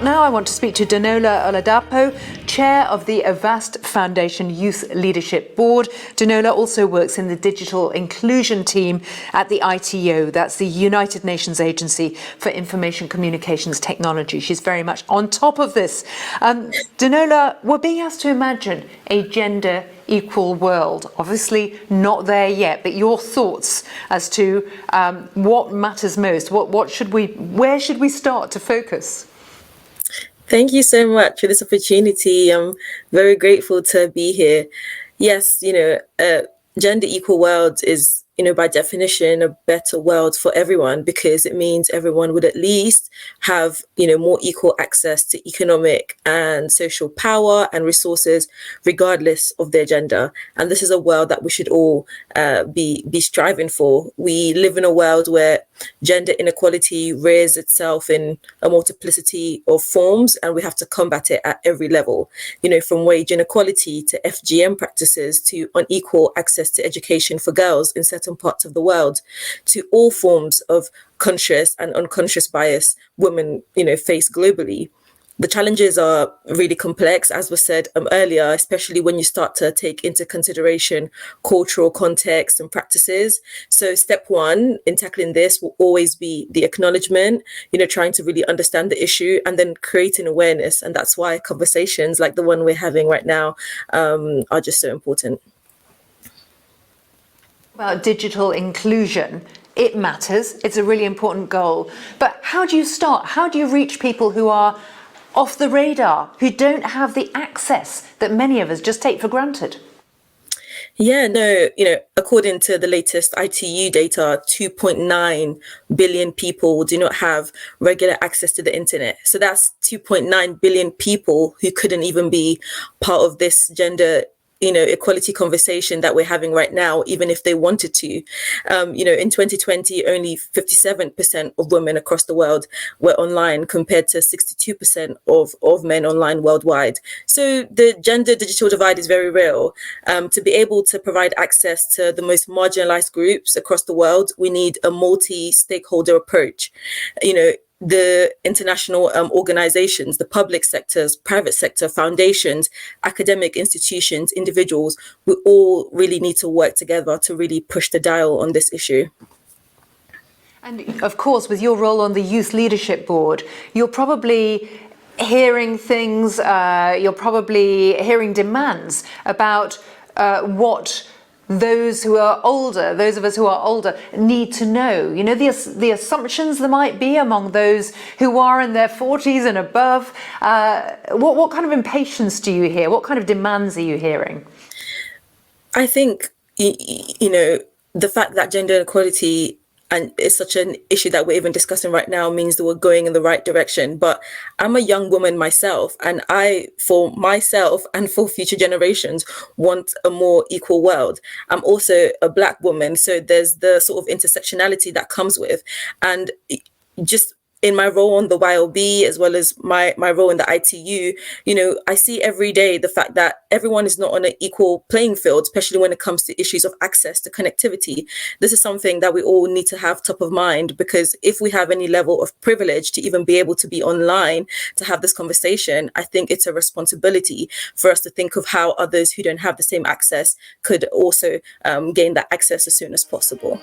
now I want to speak to Dunola Oladapo, Chair of the Avast Foundation Youth Leadership Board. Dunola also works in the digital inclusion team at the ITO, that's the United Nations Agency for Information Communications Technology. She's very much on top of this. Dunola, we're being asked to imagine a gender equal world. Obviously not there yet, but your thoughts as to what matters most. Where should we start to focus? Thank you so much for this opportunity. I'm very grateful to be here. Yes, gender equal world is, by definition, a better world for everyone, because it means everyone would at least have, more equal access to economic and social power and resources, regardless of their gender. And this is a world that we should all be striving for. We live in a world where gender inequality rears itself in a multiplicity of forms, and we have to combat it at every level, from wage inequality to FGM practices to unequal access to education for girls in certain parts of the world, to all forms of conscious and unconscious bias women, face globally. The challenges are really complex, as was said earlier, especially when you start to take into consideration cultural context and practices. So step one in tackling this will always be the acknowledgement, trying to really understand the issue and then creating awareness. And that's why conversations like the one we're having right now are just so important. About digital inclusion, it matters. It's a really important goal. But how do you start? How do you reach people who are off the radar, who don't have the access that many of us just take for granted? Yeah, no, according to the latest ITU data, 2.9 billion people do not have regular access to the internet. So that's 2.9 billion people who couldn't even be part of this gender equality conversation that we're having right now, even if they wanted to. In 2020, only 57% of women across the world were online, compared to 62% of men online worldwide. So the gender digital divide is very real. To be able to provide access to the most marginalized groups across the world, we need a multi-stakeholder approach. The international organizations, the public sectors, private sector, foundations, academic institutions, individuals, we all really need to work together to really push the dial on this issue. And of course, with your role on the Youth Leadership Board, you're probably hearing things, you're probably hearing demands about what those of us who are older need to know. The assumptions there might be among those who are in their 40s and above. What kind of impatience do you hear? What kind of demands are you hearing? I think, the fact that gender inequality and it's such an issue that we're even discussing right now means that we're going in the right direction. But I'm a young woman myself, and I, for myself and for future generations, want a more equal world. I'm also a Black woman, so there's the sort of intersectionality that comes with, and just in my role on the YLB, as well as my role in the ITU, I see every day the fact that everyone is not on an equal playing field, especially when it comes to issues of access to connectivity. This is something that we all need to have top of mind, because if we have any level of privilege to even be able to be online to have this conversation, I think it's a responsibility for us to think of how others who don't have the same access could also gain that access as soon as possible.